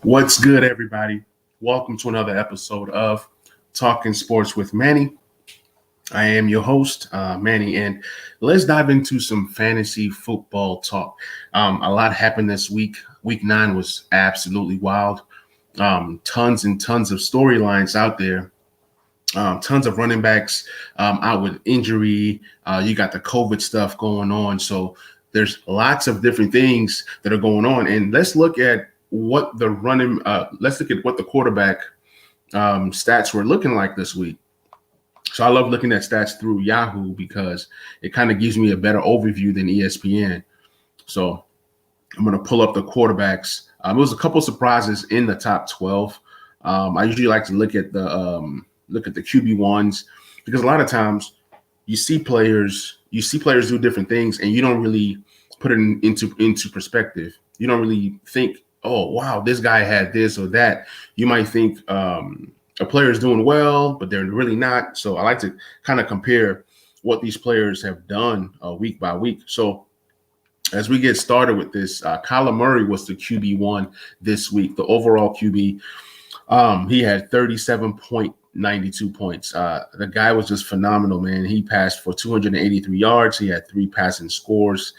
What's good, everybody? Welcome to another episode of Talking Sports with Manny. I am your host, Manny, and let's dive into some fantasy football talk. A lot happened this week. Week 9 was absolutely wild. Tons and tons of storylines out there. Tons of running backs out with injury. You got the COVID stuff going on. So there's lots of different things that are going on. And let's look at what the quarterback stats were looking like this week. So I love looking at stats through Yahoo because it kind of gives me a better overview than ESPN. So I'm going to pull up the quarterbacks. There was a couple surprises in the top 12. I usually like to look at the QB1s because a lot of times you see players do different things and you don't really put it into perspective. You don't really think, oh, wow, this guy had this or that. You might think a player is doing well, but they're really not. So I like to kind of compare what these players have done week by week. So as we get started with this, Kyler Murray was the QB1 this week, the overall QB. He had 37.92 points. The guy was just phenomenal, man. He passed for 283 yards. He had 3 passing scores.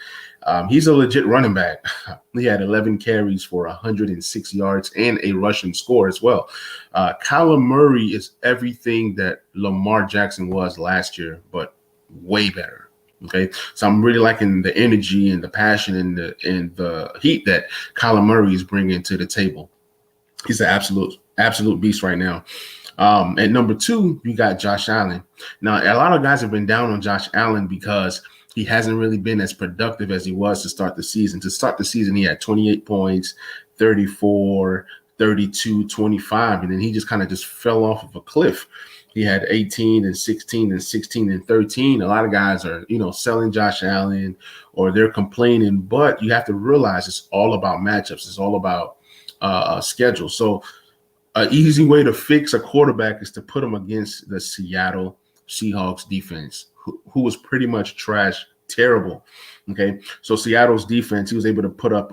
He's a legit running back. He had 11 carries for 106 yards and a rushing score as well. Kyler Murray is everything that Lamar Jackson was last year, but way better. Okay, so I'm really liking the energy and the passion and the heat that Kyler Murray is bringing to the table. He's an absolute beast right now. At number 2, you got Josh Allen. Now, a lot of guys have been down on Josh Allen because he hasn't really been as productive as he was to start the season. To start the season, he had 28 points, 34, 32, 25, and then he just kind of fell off of a cliff. He had 18 and 16 and 16 and 13. A lot of guys are, selling Josh Allen or they're complaining, but you have to realize it's all about matchups. It's all about schedule. So an easy way to fix a quarterback is to put him against the Seattle Seahawks defense, who was pretty much terrible. Okay, so Seattle's defense, he was able to put up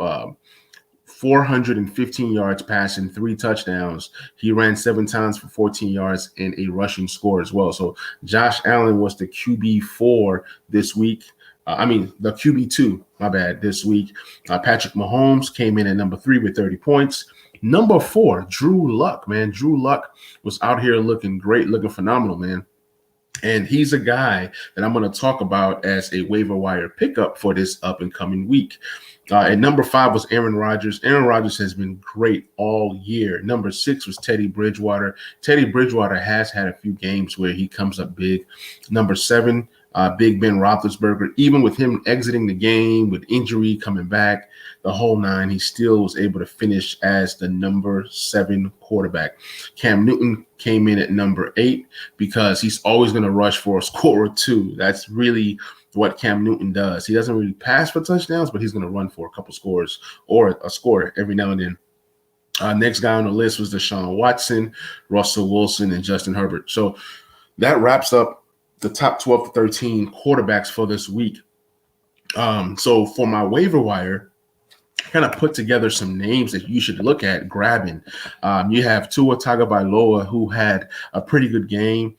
415 yards passing, 3 touchdowns. He ran 7 times for 14 yards and a rushing score as well. So Josh Allen was the QB4 this week. The QB2, my bad, this week. Patrick Mahomes came in at number 3 with 30 points. Number 4, Drew Luck, man. Drew Luck was out here looking great, looking phenomenal, man. And he's a guy that I'm going to talk about as a waiver wire pickup for this up-and-coming week. At number 5 was Aaron Rodgers. Aaron Rodgers has been great all year. Number 6 was Teddy Bridgewater. Teddy Bridgewater has had a few games where he comes up big. Number 7, Big Ben Roethlisberger. Even with him exiting the game with injury coming back, the whole 9, he still was able to finish as the number 7 quarterback. Cam Newton came in at number 8 because he's always going to rush for a score or 2. That's really what Cam Newton does. He doesn't really pass for touchdowns, but he's going to run for a couple scores or a score every now and then. Next guy on the list was Deshaun Watson, Russell Wilson, and Justin Herbert. So that wraps up the top 12 to 13 quarterbacks for this week. So for my waiver wire, kind of put together some names that you should look at grabbing. You have Tua Tagovailoa, who had a pretty good game.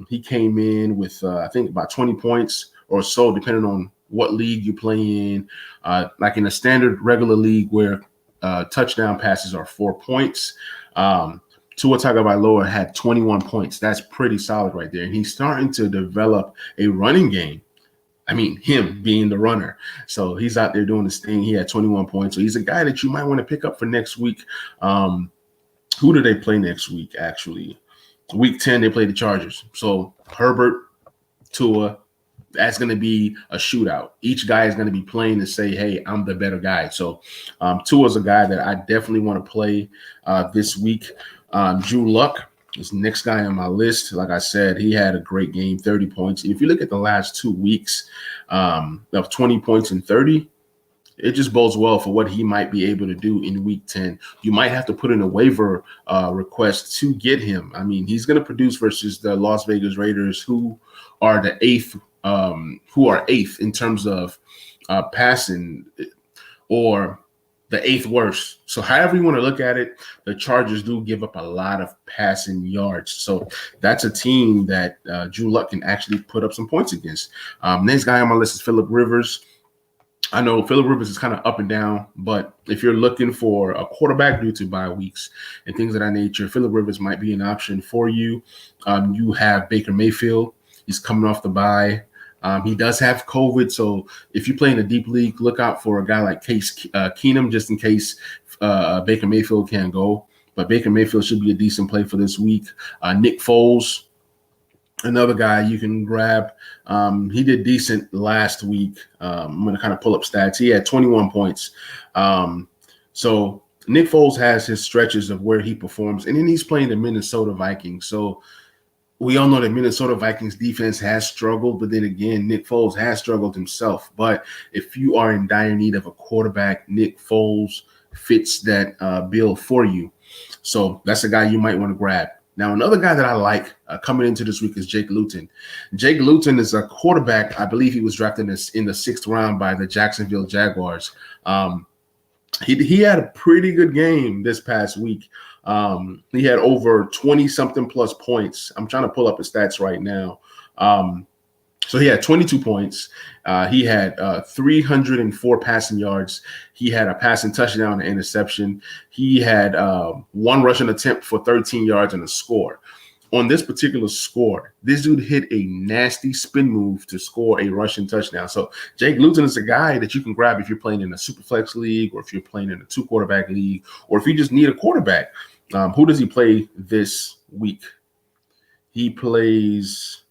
He came in with, I think, about 20 points or so, depending on what league you play in. Like in a standard regular league where touchdown passes are 4 points, Tua Tagovailoa had 21 points. That's pretty solid right there. And he's starting to develop a running game. Him being the runner. So he's out there doing his thing. He had 21 points. So he's a guy that you might want to pick up for next week. Who do they play next week, actually? Week 10, they play the Chargers. So Herbert, Tua, that's going to be a shootout. Each guy is going to be playing to say, hey, I'm the better guy. So Tua is a guy that I definitely want to play this week. Drew Luck is the next guy on my list. Like I said, he had a great game, 30 points. If you look at the last 2 weeks of 20 points and 30, it just bodes well for what he might be able to do in week 10. You might have to put in a waiver request to get him. He's going to produce versus the Las Vegas Raiders, who are the eighth in terms of passing, or the 8th worst. So however you want to look at it, the Chargers do give up a lot of passing yards. So that's a team that Drew Luck can actually put up some points against. Next guy on my list is Phillip Rivers. I know Phillip Rivers is kind of up and down, but if you're looking for a quarterback due to bye weeks and things of that nature, Phillip Rivers might be an option for you. You have Baker Mayfield. He's coming off the bye. He does have COVID, so if you play in a deep league, look out for a guy like Case Keenum, just in case Baker Mayfield can't go. But Baker Mayfield should be a decent play for this week. Nick Foles, another guy you can grab. He did decent last week. I'm going to kind of pull up stats. He had 21 points. So Nick Foles has his stretches of where he performs, and then he's playing the Minnesota Vikings. So we all know that Minnesota Vikings defense has struggled, but then again, Nick Foles has struggled himself. But if you are in dire need of a quarterback, Nick Foles fits that bill for you. So that's a guy you might want to grab. Now, another guy that I like coming into this week is Jake Luton. Jake Luton is a quarterback. I believe he was drafted in the 6th round by the Jacksonville Jaguars. He had a pretty good game this past week. He had over 20-something plus points. I'm trying to pull up his stats right now. So he had 22 points. He had 304 passing yards. He had a passing touchdown and interception. He had one rushing attempt for 13 yards and a score. On this particular score, this dude hit a nasty spin move to score a rushing touchdown. So Jake Luton is a guy that you can grab if you're playing in a super flex league, or if you're playing in a 2-quarterback league, or if you just need a quarterback. Who does he play this week? He plays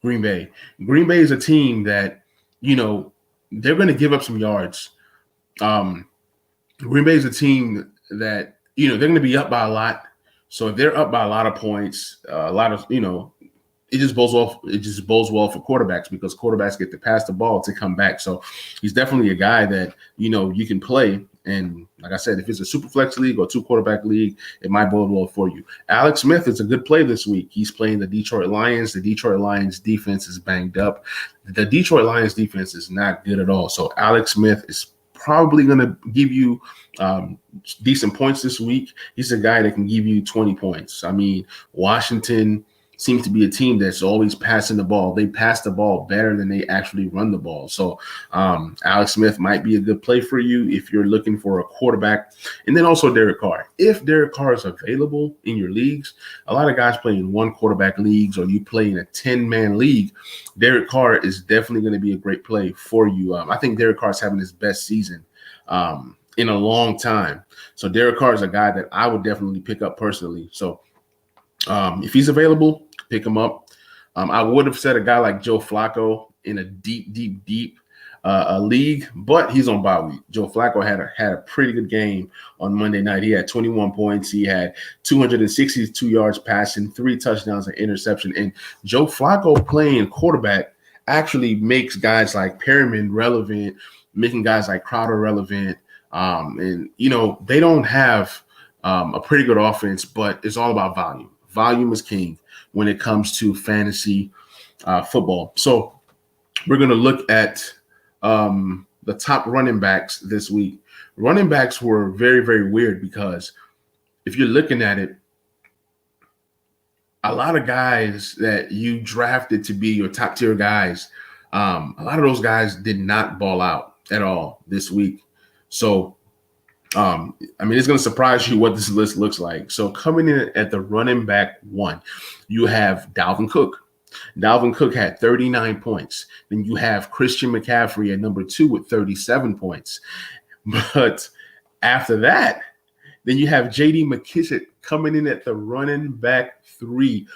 Green Bay. Green Bay is a team that, they're going to give up some yards. Green Bay is a team that, they're going to be up by a lot. So if they're up by a lot of points, it just bodes well. It just bodes well for quarterbacks, because quarterbacks get to pass the ball to come back. So he's definitely a guy that you can play. And like I said, if it's a super flex league or 2-quarterback league, it might bode well for you. Alex Smith is a good play this week. He's playing the Detroit Lions. The Detroit Lions defense is banged up. The Detroit Lions defense is not good at all. So Alex Smith is probably going to give you decent points this week. He's a guy that can give you 20 points. I mean, Washington seems to be a team that's always passing the ball. They pass the ball better than they actually run the ball. So Alex Smith might be a good play for you if you're looking for a quarterback. And then also Derek Carr. If Derek Carr is available in your leagues, a lot of guys play in 1-quarterback leagues, or you play in a 10-man league, Derek Carr is definitely going to be a great play for you. I think Derek Carr is having his best season in a long time. So Derek Carr is a guy that I would definitely pick up personally. So if he's available, pick him up. I would have said a guy like Joe Flacco in a deep league, but he's on bye week. Joe Flacco had a pretty good game on Monday night. He had 21 points. He had 262 yards passing, 3 touchdowns, and interception. And Joe Flacco playing quarterback actually makes guys like Perriman relevant, making guys like Crowder relevant. And they don't have a pretty good offense, but it's all about volume. Volume is king when it comes to fantasy football. So we're going to look at the top running backs this week. Running backs were very, very weird, because if you're looking at it, a lot of guys that you drafted to be your top tier guys, a lot of those guys did not ball out at all this week. So it's going to surprise you what this list looks like. So coming in at the running back 1, you have Dalvin Cook. Dalvin Cook had 39 points. Then you have Christian McCaffrey at number 2 with 37 points. But after that, then you have J.D. McKissic coming in at the running back 3.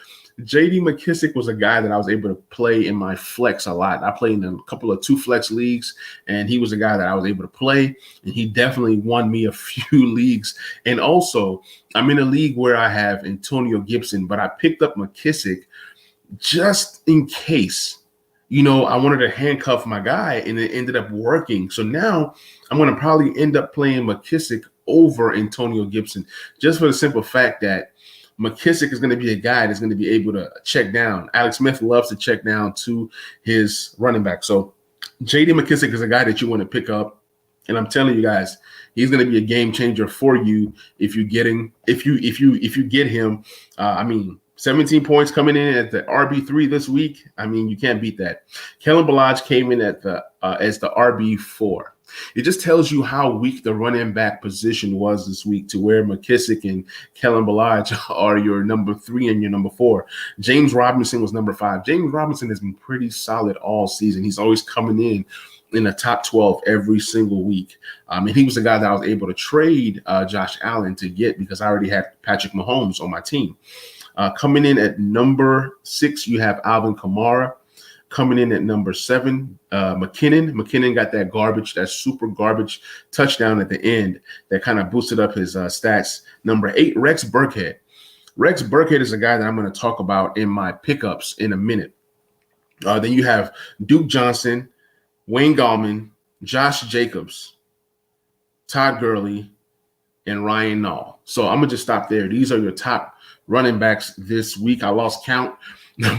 J.D. McKissic was a guy that I was able to play in my flex a lot. I played in a couple of 2-flex leagues, and he was a guy that I was able to play, and he definitely won me a few leagues. And also, I'm in a league where I have Antonio Gibson, but I picked up McKissic just in case. I wanted to handcuff my guy, and it ended up working. So now I'm going to probably end up playing McKissic over Antonio Gibson, just for the simple fact that McKissic is going to be a guy that's going to be able to check down. Alex Smith loves to check down to his running back. So J.D. McKissic is a guy that you want to pick up. And I'm telling you guys, he's going to be a game changer for you if you get him. 17 points coming in at the RB3 this week. I mean, you can't beat that. Kellen Ballage came in at the as the RB4. It just tells you how weak the running back position was this week, to where McKissick and Kellen Ballage are your number 3 and your number 4. James Robinson was number 5. James Robinson has been pretty solid all season. He's always coming in the top 12 every single week. And he was the guy that I was able to trade Josh Allen to get, because I already had Patrick Mahomes on my team. Coming in at number 6, you have Alvin Kamara. Coming in at number 7, McKinnon. McKinnon got that super garbage touchdown at the end that kind of boosted up his stats. Number 8, Rex Burkhead. Rex Burkhead is a guy that I'm going to talk about in my pickups in a minute. Then you have Duke Johnson, Wayne Gallman, Josh Jacobs, Todd Gurley, and Ryan Nall. So I'm going to just stop there. These are your top running backs this week. I lost count,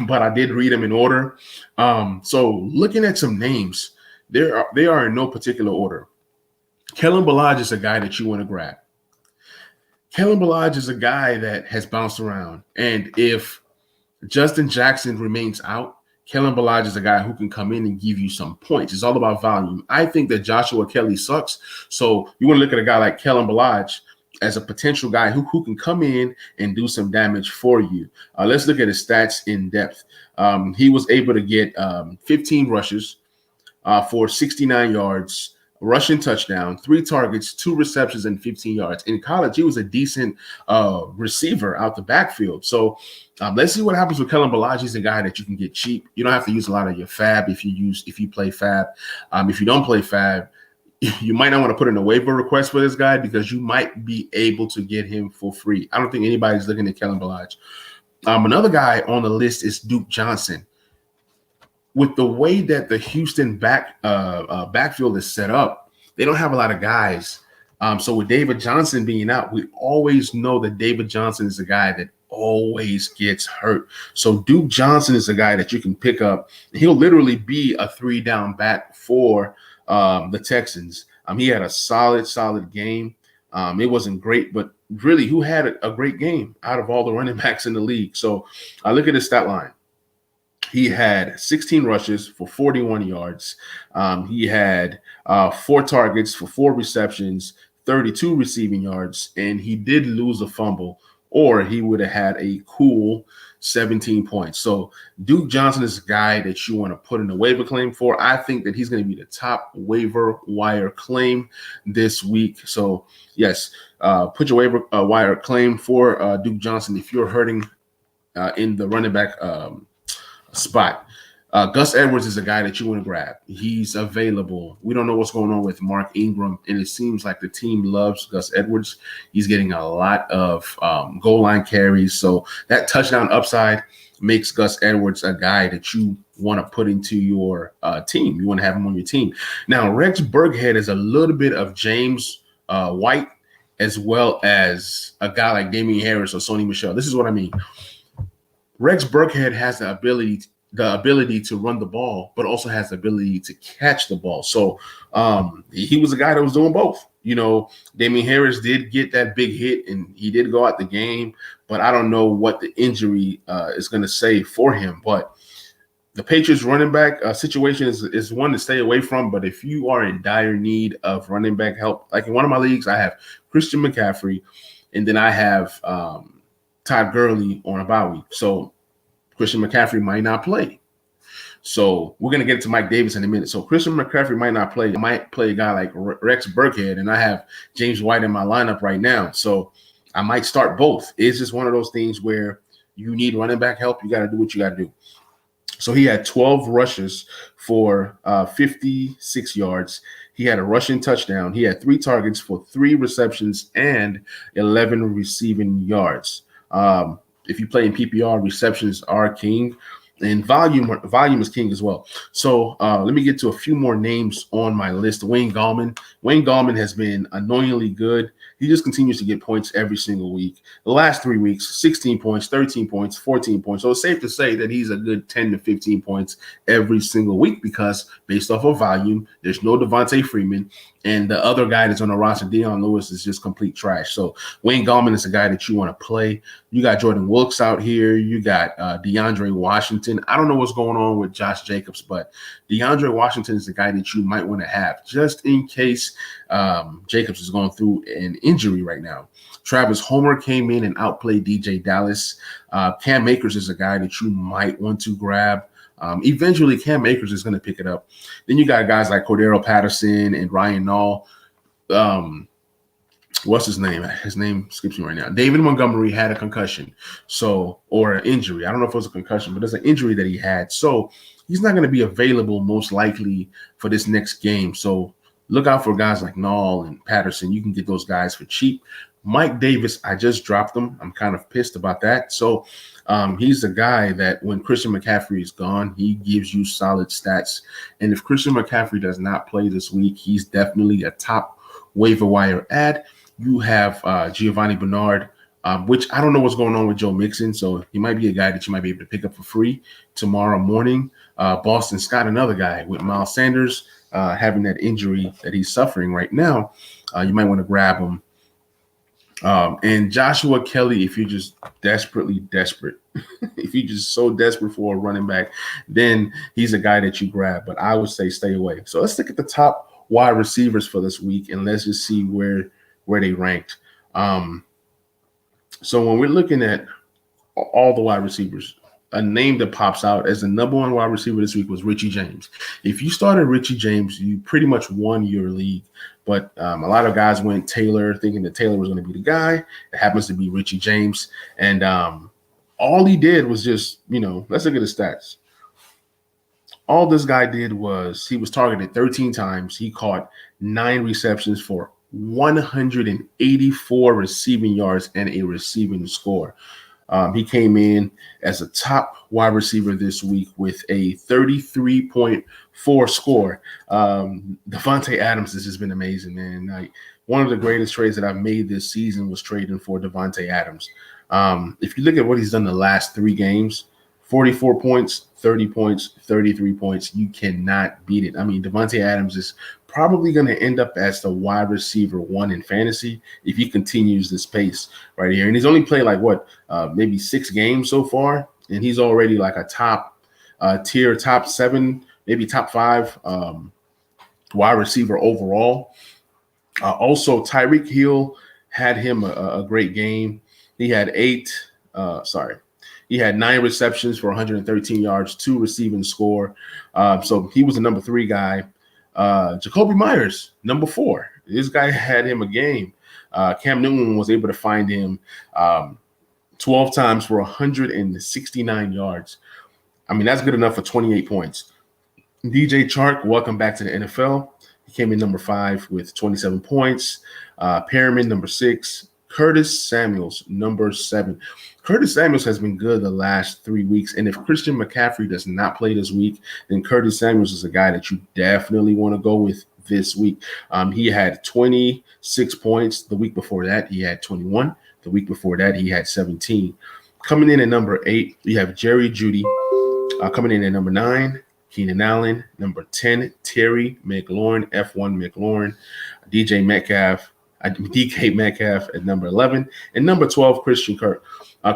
but I did read them in order. So looking at some names, they are in no particular order. Kellen Ballage is a guy that you want to grab. Kellen Ballage is a guy that has bounced around. And if Justin Jackson remains out, Kellen Ballage is a guy who can come in and give you some points. It's all about volume. I think that Joshua Kelly sucks. So you want to look at a guy like Kellen Ballage as a potential guy who can come in and do some damage for you. Let's look at his stats in depth. He was able to get 15 rushes for 69 yards, rushing touchdown, 3 targets, 2 receptions, and 15 yards. In college, he was a decent receiver out the backfield. So let's see what happens with Kellen Ballage. He's a guy that you can get cheap. You don't have to use a lot of your fab if you play fab. If you don't play fab, you might not want to put in a waiver request for this guy, because you might be able to get him for free. I don't think anybody's looking at Kellen Ballage. Another guy on the list is Duke Johnson. With the way that the Houston backfield is set up, they don't have a lot of guys. So with David Johnson being out, we always know that David Johnson is a guy that always gets hurt. So Duke Johnson is a guy that you can pick up. He'll literally be a 3-down back for the Texans. He had a solid game. It wasn't great, but really, who had a great game out of all the running backs in the league? So I look at his stat line. He had 16 rushes for 41 yards. He had 4 targets for 4 receptions, 32 receiving yards, and he did lose a fumble, or he would have had a cool 17 points. So Duke Johnson is a guy that you want to put in a waiver claim for. I think that he's going to be the top waiver wire claim this week. So yes, put your waiver wire claim for Duke Johnson if you're hurting in the running back spot. Gus Edwards is a guy that you want to grab. He's available. We don't know what's going on with Mark Ingram, and it seems like the team loves Gus Edwards. He's getting a lot of goal line carries. So that touchdown upside makes Gus Edwards a guy that you want to put into your team. You want to have him on your team. Now, Rex Burkhead is a little bit of James White, as well as a guy like Damian Harris or Sony Michel. This is what I mean. Rex Burkhead has the ability to run the ball, but also has the ability to catch the ball. So he was a guy that was doing both. You know, Damian Harris did get that big hit, and he did go out the game, but I don't know what the injury is going to say for him. But the Patriots running back situation is one to stay away from. But if you are in dire need of running back help, like in one of my leagues, I have Christian McCaffrey, and then I have Todd Gurley on a bye week. So Christian McCaffrey might not play. So we're going to get to Mike Davis in a minute. So Christian McCaffrey might not play. I might play a guy like Rex Burkhead, and I have James White in my lineup right now. So I might start both. It's just one of those things where you need running back help. You got to do what you got to do. So he had 12 rushes for 56 yards. He had a rushing touchdown. He had 3 targets for 3 receptions and 11 receiving yards. If you play in PPR, receptions are king. And volume is king as well. So let me get to a few more names on my list. Wayne Gallman has been annoyingly good. He just continues to get points every single week. The last 3 weeks, 16 points, 13 points, 14 points. So it's safe to say that he's a good 10 to 15 points every single week because based off of volume, there's no Devontae Freeman. And the other guy that's on the roster, Deion Lewis, is just complete trash. So Wayne Gallman is a guy that you want to play. You got Jordan Wilkes out here. You got DeAndre Washington. I don't know what's going on with Josh Jacobs, but DeAndre Washington is the guy that you might want to have just in case Jacobs is going through an injury right now. Travis Homer came in and outplayed DJ Dallas. Cam Akers is a guy that you might want to grab. Eventually, Cam Akers is going to pick it up. Then you got guys like Cordero Patterson and Ryan Nall. What's his name? His name skips me right now. David Montgomery had a concussion, or an injury. I don't know if it was a concussion, but it's an injury that he had. So he's not going to be available most likely for this next game. So look out for guys like Nall and Patterson. You can get those guys for cheap. Mike Davis, I just dropped him. I'm kind of pissed about that. So he's a guy that when Christian McCaffrey is gone, he gives you solid stats. And if Christian McCaffrey does not play this week, he's definitely a top waiver wire ad. You have Giovanni Bernard, which I don't know what's going on with Joe Mixon. So he might be a guy that you might be able to pick up for free tomorrow morning. Boston Scott, another guy with Miles Sanders having that injury that he's suffering right now. You might want to grab him. And Joshua Kelly, if you're just desperate, if you're just so desperate for a running back, then he's a guy that you grab. But I would say stay away. So let's look at the top wide receivers for this week, and let's just see where they ranked. So when we're looking at all the wide receivers, a name that pops out as the number one wide receiver this week was Richie James. If you started Richie James, you pretty much won your league. But a lot of guys went Taylor, thinking that Taylor was going to be the guy. It happens to be Richie James. And all he did was just, let's look at his stats. All this guy did was he was targeted 13 times. He caught 9 receptions for 184 receiving yards and a receiving score. He came in as a top wide receiver this week with a 33.4 score. Devontae Adams has just been amazing, man. Like one of the greatest trades that I've made this season was trading for Devontae Adams. If you look at what he's done the last 3 games, 44 points, 30 points, 33 points. You cannot beat it. I mean, Devontae Adams is probably going to end up as the wide receiver 1 in fantasy if he continues this pace right here. And he's only played maybe 6 games so far, and he's already like a top tier, top 7, maybe top 5 wide receiver overall. Also, Tyreek Hill had him a great game. He had 9 receptions for 113 yards, 2 receiving score. So he was the number 3 guy. Jacoby Myers, number 4. This guy had him a game. Cam Newton was able to find him 12 times for 169 yards. I mean, that's good enough for 28 points. DJ Chark, welcome back to the NFL. He came in number 5 with 27 points. Perriman, number 6. Curtis Samuels, number 7. Curtis Samuels has been good the last 3 weeks, and if Christian McCaffrey does not play this week, then Curtis Samuels is a guy that you definitely want to go with this week. He had 26 points. The week before that, he had 21. The week before that, he had 17. Coming in at number 8, you have Jerry Jeudy. Coming in at number 9, Keenan Allen. Number 10, Terry McLaurin, F1 McLaurin. DK Metcalf at number 11. And number 12, Christian Kirk.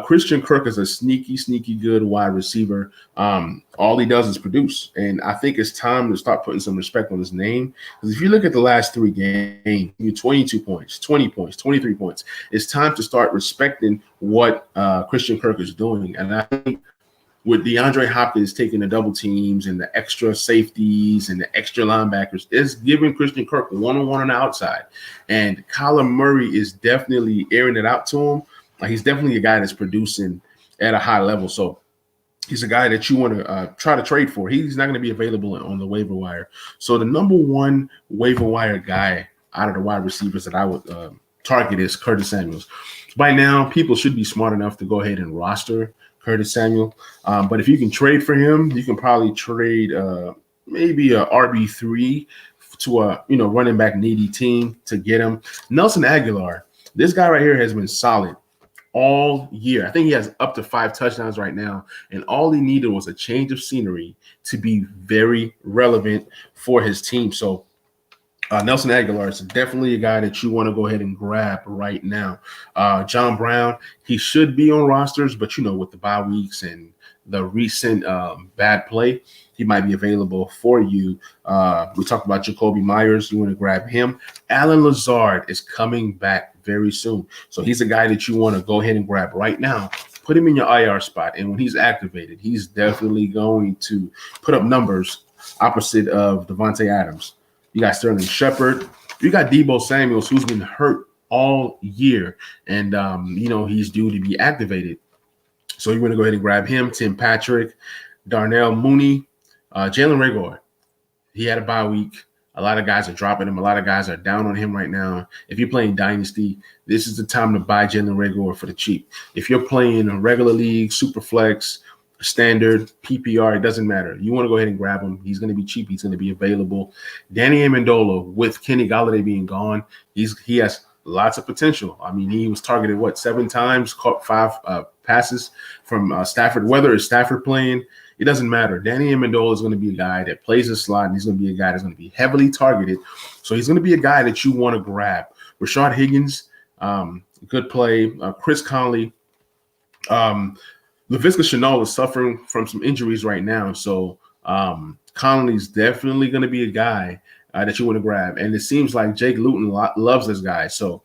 Christian Kirk is a sneaky good wide receiver. All he does is produce. And I think it's time to start putting some respect on his name. Because if you look at the last 3 games, you 22 points, 20 points, 23 points. It's time to start respecting what Christian Kirk is doing. And I think with DeAndre Hopkins taking the double teams and the extra safeties and the extra linebackers, it's giving Christian Kirk one-on-one on the outside. And Kyler Murray is definitely airing it out to him. He's definitely a guy that's producing at a high level. So he's a guy that you want to try to trade for. He's not going to be available on the waiver wire. So the number 1 waiver wire guy out of the wide receivers that I would target is Curtis Samuels. By now, people should be smart enough to go ahead and roster Curtis Samuel. But if you can trade for him, you can probably trade maybe a RB3 to a running back needy team to get him. Nelson Aguilar, this guy right here has been solid all year. I think he has up to 5 touchdowns right now, and all he needed was a change of scenery to be very relevant for his team. So Nelson Aguilar is definitely a guy that you want to go ahead and grab right now. John Brown, he should be on rosters, but with the bye weeks and the recent bad play, he might be available for you. We talked about Jacoby Myers. You want to grab him. Alan Lazard is coming back very soon. So he's a guy that you want to go ahead and grab right now. Put him in your IR spot. And when he's activated, he's definitely going to put up numbers opposite of Devontae Adams. You got Sterling Shepard. You got Deebo Samuels, who's been hurt all year. And, he's due to be activated. So you want to go ahead and grab him. Tim Patrick, Darnell Mooney, Jalen Reagor. He had a bye week. A lot of guys are dropping him. A lot of guys are down on him right now. If you're playing Dynasty, this is the time to buy Jalen Reagor for the cheap. If you're playing a regular league, Superflex, standard, PPR, it doesn't matter. You want to go ahead and grab him. He's going to be cheap. He's going to be available. Danny Amendola, with Kenny Golladay being gone, he has lots of potential. I mean, he was targeted, 7 times, caught 5 passes from Stafford. Whether it's Stafford playing, it doesn't matter. Danny Amendola is going to be a guy that plays a slot, and he's going to be a guy that's going to be heavily targeted. So he's going to be a guy that you want to grab. Rashard Higgins, good play. Chris Conley. Laviska Shenault is suffering from some injuries right now. So Conley's definitely going to be a guy that you want to grab. And it seems like Jake Luton loves this guy. So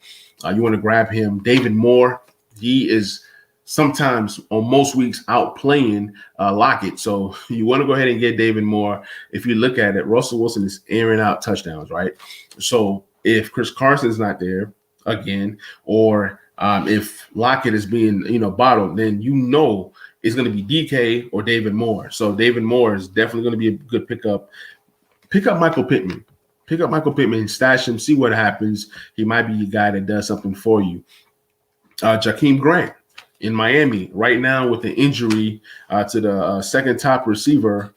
you want to grab him. David Moore, he is sometimes on most weeks outplaying Lockett. So you want to go ahead and get David Moore. If you look at it, Russell Wilson is airing out touchdowns, right? So if Chris Carson's not there again, or if Lockett is being, bottled, then it's going to be DK or David Moore. So David Moore is definitely going to be a good pickup. Pick up Michael Pittman. Pick up Michael Pittman, stash him, see what happens. He might be a guy that does something for you. Jakeem Grant in Miami right now with the injury to the second top receiver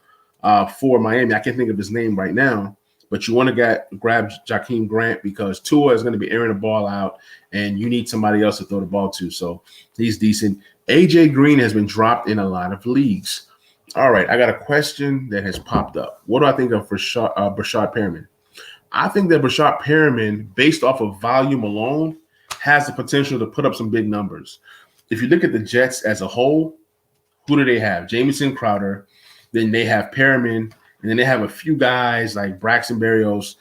for Miami. I can't think of his name right now, but you want to grab Jakeem Grant because Tua is going to be airing the ball out, and you need somebody else to throw the ball to. So he's decent. AJ Green has been dropped in a lot of leagues. All right, I got a question that has popped up. What do I think of Brashad Perriman? I think that Brashad Perriman, based off of volume alone, has the potential to put up some big numbers. If you look at the Jets as a whole, who do they have? Jamison Crowder. Then they have Perriman. And then they have a few guys like Braxton Berrios,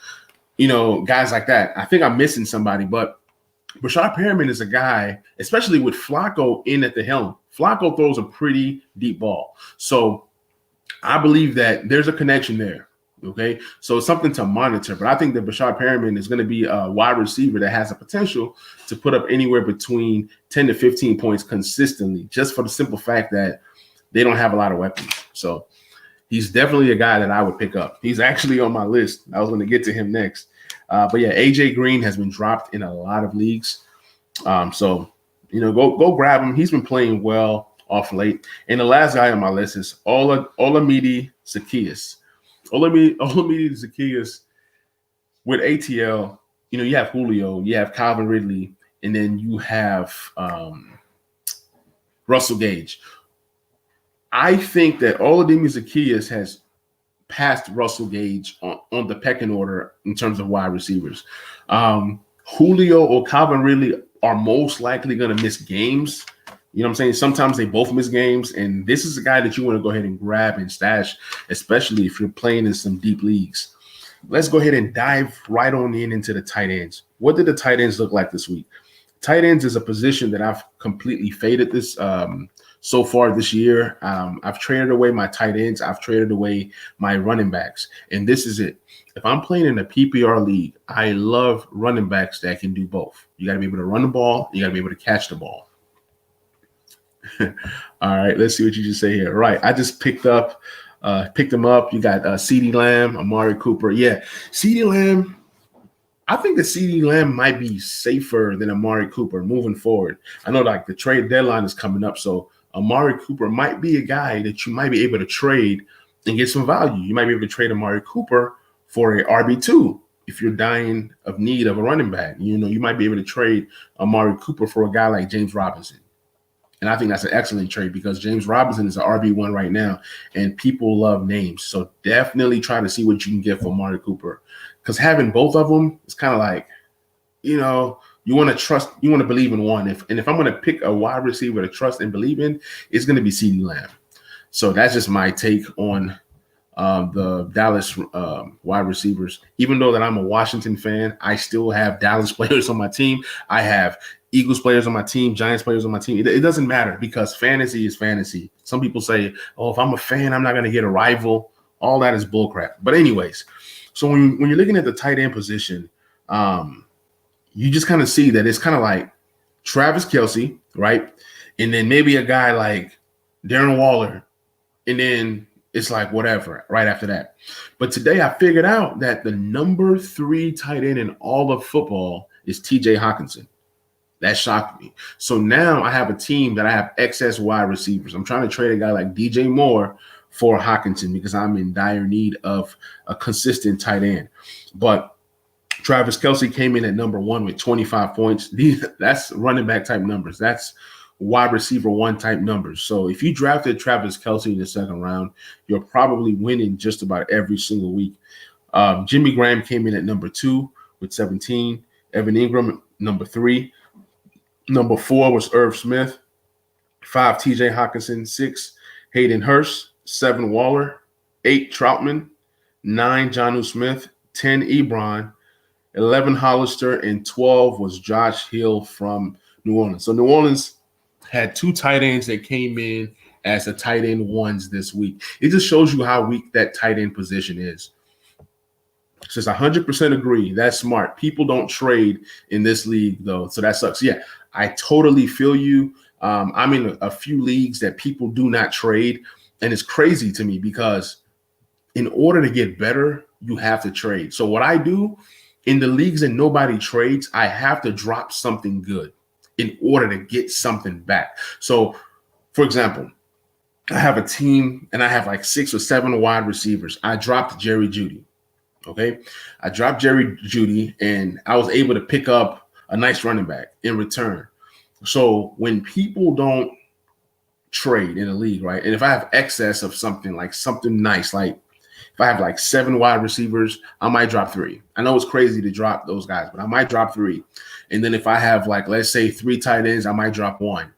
guys like that. I think I'm missing somebody, but Brashad Perriman is a guy, especially with Flacco in at the helm. Flacco throws a pretty deep ball. So I believe that there's a connection there. Okay, so it's something to monitor. But I think that Brashad Perriman is going to be a wide receiver that has the potential to put up anywhere between 10 to 15 points consistently, just for the simple fact that they don't have a lot of weapons. So he's definitely a guy that I would pick up. He's actually on my list. I was going to get to him next. But yeah, AJ Green has been dropped in a lot of leagues. So go grab him. He's been playing well off late. And the last guy on my list is Olamide Zaccheaus. Olamide Zaccheaus with ATL. You have Julio, you have Calvin Ridley, and then you have Russell Gage. I think that Olamide Zaccheaus has passed Russell Gage on the pecking order in terms of wide receivers. Julio or Calvin Ridley are most likely going to miss games. You know what I'm saying? Sometimes they both miss games, and this is a guy that you want to go ahead and grab and stash, especially if you're playing in some deep leagues. Let's go ahead and dive right on into the tight ends. What did the tight ends look like this week? Tight ends is a position that I've completely faded this so far this year. I've traded away my tight ends. I've traded away my running backs, and this is it. If I'm playing in a PPR league, I love running backs that can do both. You got to be able to run the ball. You got to be able to catch the ball. All right, let's see what you just say here. Right, I just picked them up. You got CeeDee Lamb, Amari Cooper. Yeah, CeeDee Lamb. I think that CeeDee Lamb might be safer than Amari Cooper moving forward. I know like the trade deadline is coming up, so Amari Cooper might be a guy that you might be able to trade and get some value. You might be able to trade Amari Cooper for a RB2 if you're dying of need of a running back. You know, you might be able to trade Amari Cooper for a guy like James Robinson. And I think that's an excellent trade because James Robinson is an RB1 right now, and people love names. So definitely try to see what you can get for Amari Cooper, because having both of them is kind of like, you know, you want to trust, you want to believe in one. If I'm going to pick a wide receiver to trust and believe in, it's going to be CeeDee Lamb. So that's just my take on the Dallas wide receivers. Even though that I'm a Washington fan, I still have Dallas players on my team. I have Eagles players on my team, Giants players on my team. It doesn't matter because fantasy is fantasy. Some people say, oh, if I'm a fan, I'm not going to get a rival. All that is bullcrap. But anyways, so when you're looking at the tight end position, you just kind of see that it's kind of like Travis Kelce, right? And then maybe a guy like Darren Waller. And then it's like whatever right after that. But today I figured out that the number 3 tight end in all of football is TJ Hockenson. That shocked me. So now I have a team that I have excess wide receivers. I'm trying to trade a guy like DJ Moore for Hockenson because I'm in dire need of a consistent tight end. But Travis Kelce came in at number 1 with 25 points. That's running back type numbers. That's wide receiver 1 type numbers. So if you drafted Travis Kelce in the second round, you're probably winning just about every single week. Jimmy Graham came in at number 2 with 17. Evan Ingram, number 3. Number 4 was Irv Smith. 5, TJ Hockenson. 6, Hayden Hurst. 7, Waller. 8, Troutman. 9, Jonnu Smith. 10, Ebron. 11, Hollister. And 12 was Josh Hill from New Orleans. So New Orleans had 2 tight ends that came in as the tight end 1s this week. It just shows you how weak that tight end position is. Says 100% agree. That's smart. People don't trade in this league, though, so that sucks. Yeah, I totally feel you. I'm in a few leagues that people do not trade, and it's crazy to me because in order to get better, you have to trade. So what I do in the leagues that nobody trades, I have to drop something good in order to get something back. So, for example, I have a team and I have like 6 or 7 wide receivers. I dropped Jerry Jeudy. Okay. I dropped Jerry Jeudy and I was able to pick up a nice running back in return. So when people don't trade in a league, right? And if I have excess of something like something nice, like if I have like 7 wide receivers, I might drop 3. I know it's crazy to drop those guys, but I might drop 3. And then if I have like, let's say 3 tight ends, I might drop 1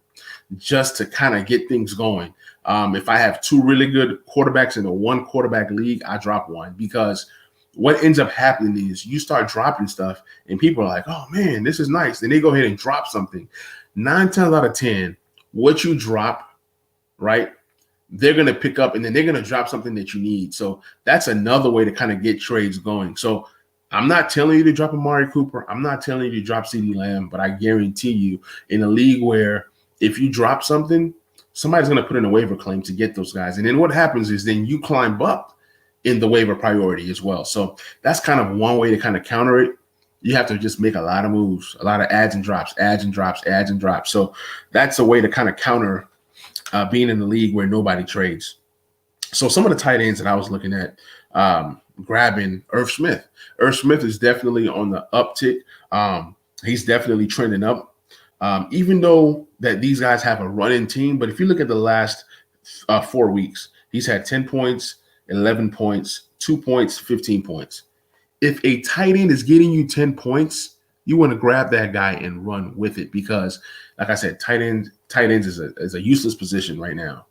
just to kind of get things going. If I have 2 really good quarterbacks in a 1 quarterback league, I drop 1 because what ends up happening is you start dropping stuff and people are like, oh man, this is nice. Then they go ahead and drop something. 9 times out of 10, what you drop, right, they're going to pick up and then they're going to drop something that you need. So that's another way to kind of get trades going. So I'm not telling you to drop Amari Cooper. I'm not telling you to drop CeeDee Lamb, but I guarantee you in a league where if you drop something, somebody's going to put in a waiver claim to get those guys. And then what happens is then you climb up in the waiver priority as well. So that's kind of one way to kind of counter it. You have to just make a lot of moves, a lot of adds and drops, adds and drops, adds and drops. So that's a way to kind of counter being in the league where nobody trades. So some of the tight ends that I was looking at, grabbing Irv Smith. Irv Smith is definitely on the uptick. He's definitely trending up. Even though that these guys have a running team, but if you look at the last 4 weeks, he's had 10 points, 11 points, 2 points, 15 points. If a tight end is getting you 10 points, you want to grab that guy and run with it because, like I said, tight ends is a useless position right now.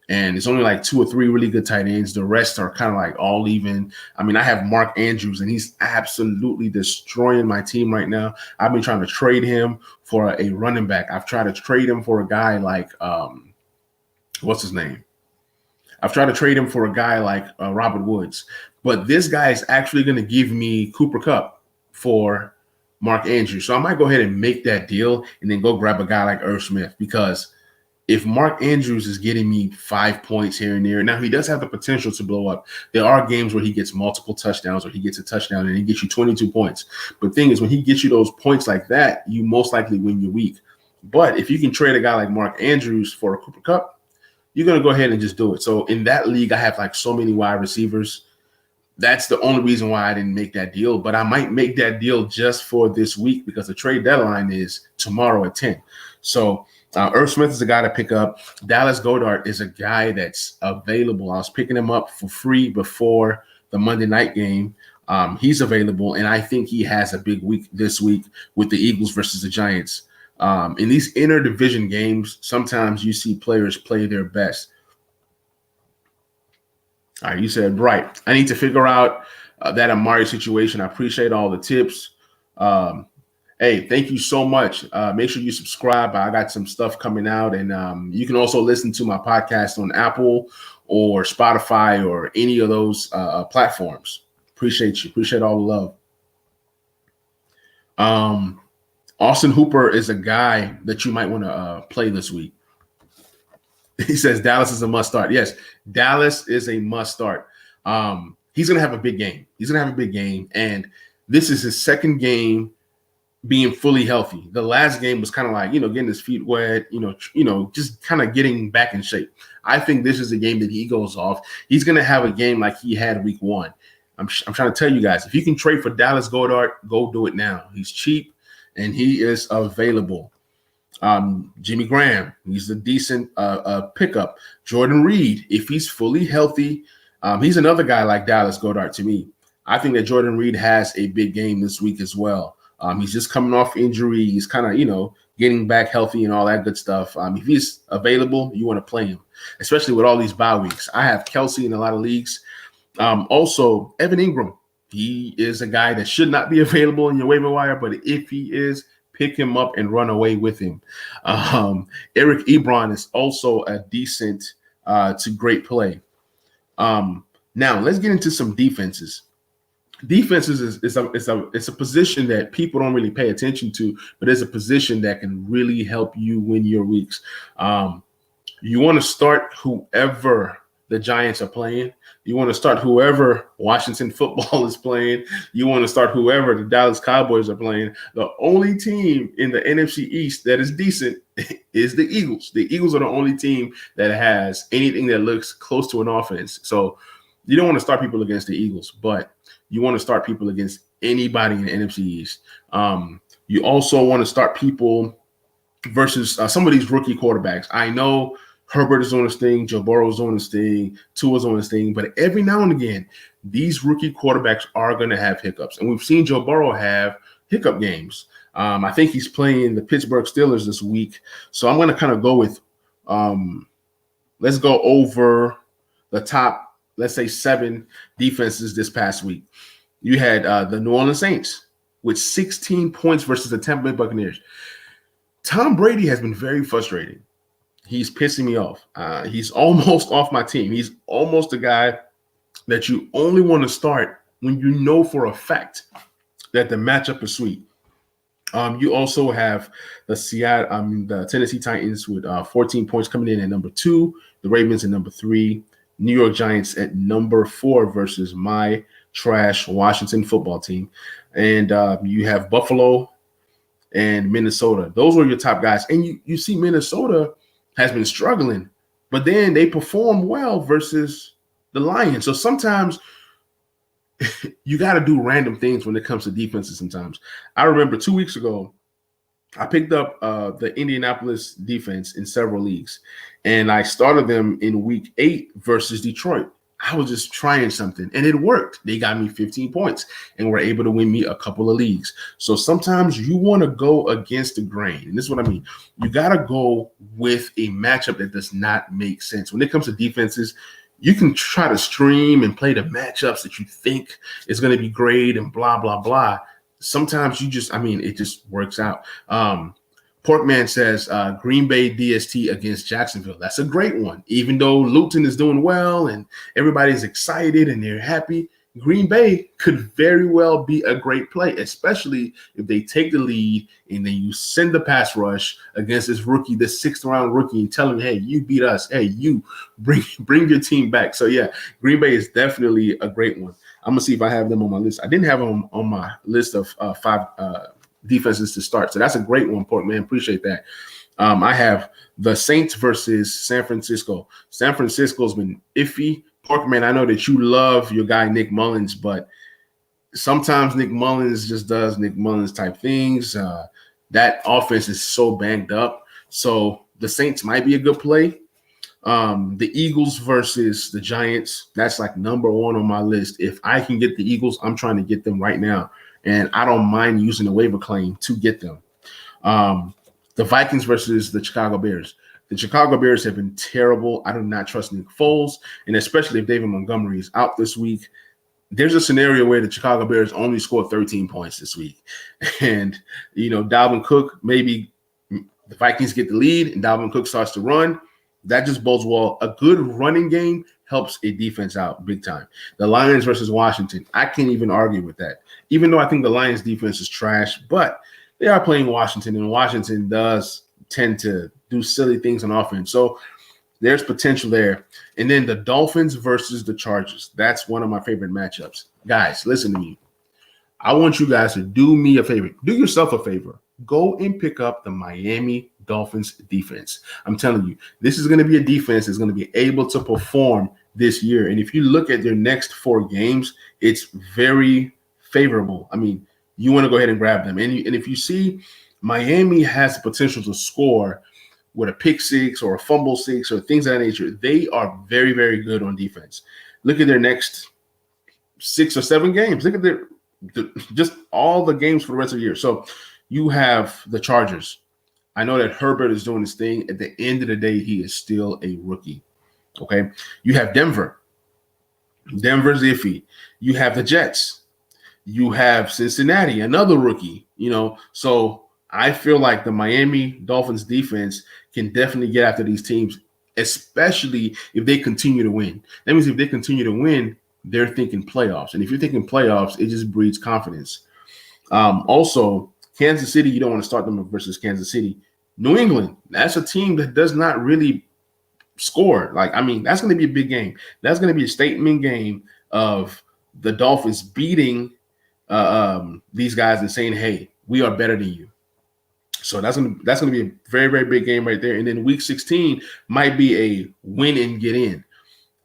And it's only like 2 or 3 really good tight ends. The rest are kind of like all even. I mean, I have Mark Andrews, and he's absolutely destroying my team right now. I've been trying to trade him for a running back. I've tried to trade him for a guy like what's his name? I've tried to trade him for a guy like Robert Woods. But this guy is actually going to give me Cooper Kupp for Mark Andrews. So I might go ahead and make that deal and then go grab a guy like Irv Smith because if Mark Andrews is getting me 5 points here and there, now he does have the potential to blow up. There are games where he gets multiple touchdowns or he gets a touchdown and he gets you 22 points. But the thing is, when he gets you those points like that, you most likely win your week. But if you can trade a guy like Mark Andrews for a Cooper Kupp, you're going to go ahead and just do it. So in that league, I have like so many wide receivers. That's the only reason why I didn't make that deal. But I might make that deal just for this week because the trade deadline is tomorrow at 10. So Irv Smith is a guy to pick up. Dallas Goedert is a guy that's available. I was picking him up for free before the Monday night game. He's available, and I think he has a big week this week with the Eagles versus the Giants. In these inter-division games, sometimes you see players play their best. All right, you said, right. I need to figure out that Amari situation. I appreciate all the tips. Hey, thank you so much. Make sure you subscribe. I got some stuff coming out, and you can also listen to my podcast on Apple or Spotify or any of those platforms. Appreciate you. Appreciate all the love. Austin Hooper is a guy that you might want to play this week. He says Dallas is a must start. Yes, Dallas is a must start. He's going to have a big game. And this is his second game being fully healthy. The last game was kind of like, getting his feet wet, just kind of getting back in shape. I think this is a game that he goes off. He's going to have a game like he had week 1. I'm trying to tell you guys, if you can trade for Dallas Goedert, go do it now. He's cheap and he is available. Jimmy Graham, he's a decent pickup. Jordan Reed, if he's fully healthy, he's another guy like Dallas Goedert to me. I think that Jordan Reed has a big game this week as well. He's just coming off injury. He's kind of, getting back healthy and all that good stuff. If he's available, you want to play him, especially with all these bye weeks. I have Kelsey in a lot of leagues. Also, Evan Ingram, he is a guy that should not be available in your waiver wire, but if he is, pick him up and run away with him. Eric Ebron is also a decent to great play. Now let's get into some defenses. Defenses is a position that people don't really pay attention to, but it's a position that can really help you win your weeks. You want to start whoever the Giants are playing. You want to start whoever Washington football is playing. You want to start whoever the Dallas Cowboys are playing. The only team in the NFC East that is decent is the Eagles. The Eagles are the only team that has anything that looks close to an offense. So you don't want to start people against the Eagles, but you want to start people against anybody in the NFC East. You also want to start people versus some of these rookie quarterbacks. I know Herbert is on his thing, Joe Burrow is on his thing, Tua's on his thing, but every now and again, these rookie quarterbacks are going to have hiccups. And we've seen Joe Burrow have hiccup games. I think he's playing the Pittsburgh Steelers this week. So I'm going to kind of go with let's go over the top, let's say 7 defenses this past week. You had the New Orleans Saints with 16 points versus the Tampa Bay Buccaneers. Tom Brady has been very frustrating. He's pissing me off. He's almost off my team. He's almost a guy that you only want to start when you know for a fact that the matchup is sweet. You also have the Tennessee Titans with 14 points coming in at number 2, the Ravens at number 3, New York Giants at number 4 versus my trash Washington football team. And you have Buffalo and Minnesota. Those were your top guys. And you see Minnesota has been struggling, but then they perform well versus the Lions. So sometimes you got to do random things when it comes to defenses sometimes. I remember 2 weeks ago, I picked up the Indianapolis defense in several leagues, and I started them in week 8 versus Detroit. I was just trying something, and it worked. They got me 15 points and were able to win me a couple of leagues. So sometimes you want to go against the grain, and this is what I mean. You got to go with a matchup that does not make sense. When it comes to defenses, you can try to stream and play the matchups that you think is going to be great and blah, blah, blah. Sometimes it just works out. Porkman says Green Bay DST against Jacksonville. That's a great one. Even though Luton is doing well and everybody's excited and they're happy, Green Bay could very well be a great play, especially if they take the lead and then you send the pass rush against this rookie, this 6th-round rookie, and tell him, hey, you beat us. Hey, you bring your team back. So, yeah, Green Bay is definitely a great one. I'm going to see if I have them on my list. I didn't have them on my list of 5 defenses to start. So that's a great one, Portman. Appreciate that. I have the Saints versus San Francisco. San Francisco's been iffy. Porkman, I know that you love your guy Nick Mullins, but sometimes Nick Mullins just does Nick Mullins type things. That offense is so banged up. So the Saints might be a good play. The Eagles versus the Giants, that's like number one on my list. If I can get the Eagles, I'm trying to get them right now. And I don't mind using the waiver claim to get them. The Vikings versus the Chicago Bears. The Chicago Bears have been terrible. I do not trust Nick Foles, and especially if David Montgomery is out this week. There's a scenario where the Chicago Bears only scored 13 points this week. And, Dalvin Cook, maybe the Vikings get the lead and Dalvin Cook starts to run. That just bodes well. A good running game helps a defense out big time. The Lions versus Washington, I can't even argue with that. Even though I think the Lions defense is trash, but they are playing Washington, and Washington does tend to do silly things on offense. So there's potential there. And then the Dolphins versus the Chargers. That's one of my favorite matchups. Guys, listen to me. I want you guys to do me a favor. Do yourself a favor. Go and pick up the Miami Dolphins defense. I'm telling you, this is going to be a defense that's going to be able to perform this year. And if you look at their next 4 games, it's very favorable. I mean, you want to go ahead and grab them. And if you see Miami has the potential to score with a pick six or a fumble six or things of that nature, they are very, very good on defense. Look at their next 6 or 7 games. Look at just all the games for the rest of the year. So you have the Chargers. I know that Herbert is doing his thing. At the end of the day, he is still a rookie. Okay. You have Denver. Denver's iffy. You have the Jets. You have Cincinnati, another rookie, So I feel like the Miami Dolphins defense can definitely get after these teams, especially if they continue to win. That means if they continue to win, they're thinking playoffs. And if you're thinking playoffs, it just breeds confidence. Also, Kansas City, you don't want to start them versus Kansas City. New England, that's a team that does not really score. That's going to be a big game. That's going to be a statement game of the Dolphins beating these guys and saying, hey, we are better than you. So that's gonna be a very, very big game right there. And then week 16 might be a win and get in.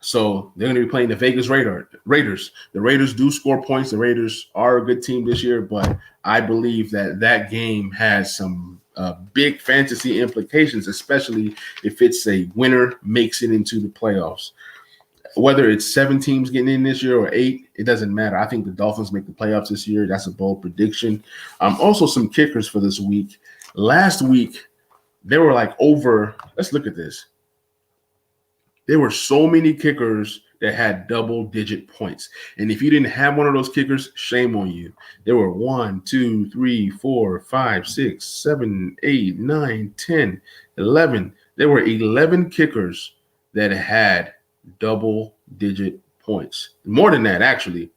So they're going to be playing the Vegas Raiders. The Raiders do score points. The Raiders are a good team this year, but I believe that game has some big fantasy implications, especially if it's a winner makes it into the playoffs. Whether it's 7 teams getting in this year or 8, it doesn't matter. I think the Dolphins make the playoffs this year. That's a bold prediction. Also, some kickers for this week. Last week, there were let's look at this. There were so many kickers that had double-digit points. And if you didn't have one of those kickers, shame on you. There were 1, 2, 3, 4, 5, 6, 7, 8, 9, 10, 11. There were 11 kickers that had double-digit points. More than that, actually.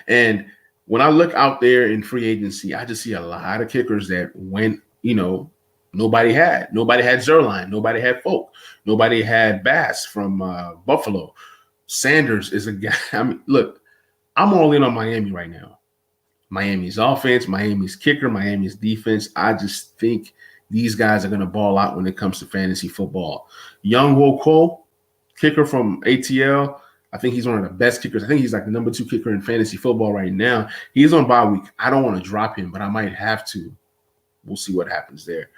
And when I look out there in free agency, I just see a lot of kickers that went, nobody had. Nobody had Zerline. Nobody had Folk. Nobody had Bass from Buffalo. Sanders is a guy. Look, I'm all in on Miami right now. Miami's offense, Miami's kicker, Miami's defense. I just think these guys are going to ball out when it comes to fantasy football. Young Woko, kicker from ATL. I think he's one of the best kickers. I think he's like the number 2 kicker in fantasy football right now. He's on bye week. I don't want to drop him, but I might have to. We'll see what happens there.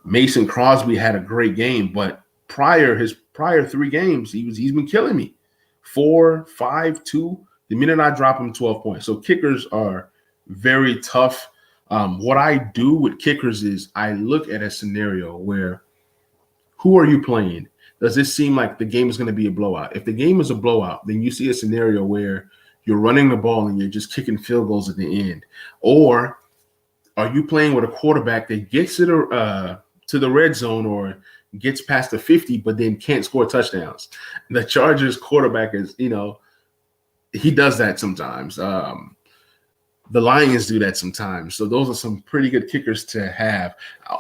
Mason Crosby had a great game, but his prior 3 games, he's been killing me. 4, 5, 2. The minute I drop him, 12 points. So kickers are very tough. What I do with kickers is I look at a scenario where who are you playing? Does this seem like the game is going to be a blowout? If the game is a blowout, then you see a scenario where you're running the ball and you're just kicking field goals at the end. Or are you playing with a quarterback that gets it to the red zone or gets past the 50 but then can't score touchdowns? The Chargers quarterback is, he does that sometimes. The Lions do that sometimes. So those are some pretty good kickers to have.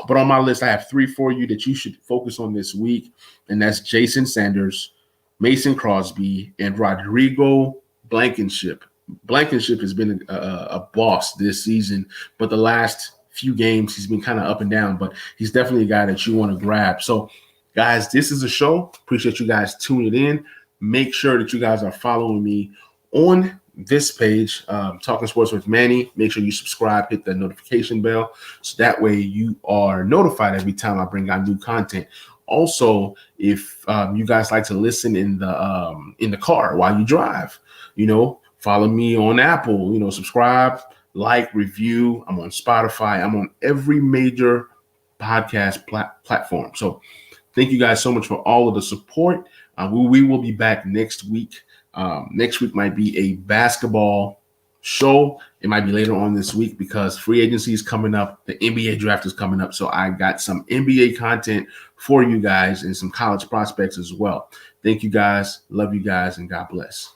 But on my list, I have 3 for you that you should focus on this week, and that's Jason Sanders, Mason Crosby, and Rodrigo Blankenship. Blankenship has been a boss this season, but the last few games. He's been kind of up and down, but he's definitely a guy that you want to grab. So, guys, this is a show. Appreciate you guys tuning in. Make sure that you guys are following me on this page, Talking Sports with Manny. Make sure you subscribe, hit the notification bell, so that way you are notified every time I bring out new content. Also, if you guys like to listen in the car while you drive, follow me on Apple. Subscribe, like, review. I'm on Spotify. I'm on every major podcast platform. So thank you guys so much for all of the support. We will be back next week. Next week might be a basketball show. It might be later on this week because free agency is coming up. The NBA draft is coming up. So I got some NBA content for you guys and some college prospects as well. Thank you guys. Love you guys, and God bless.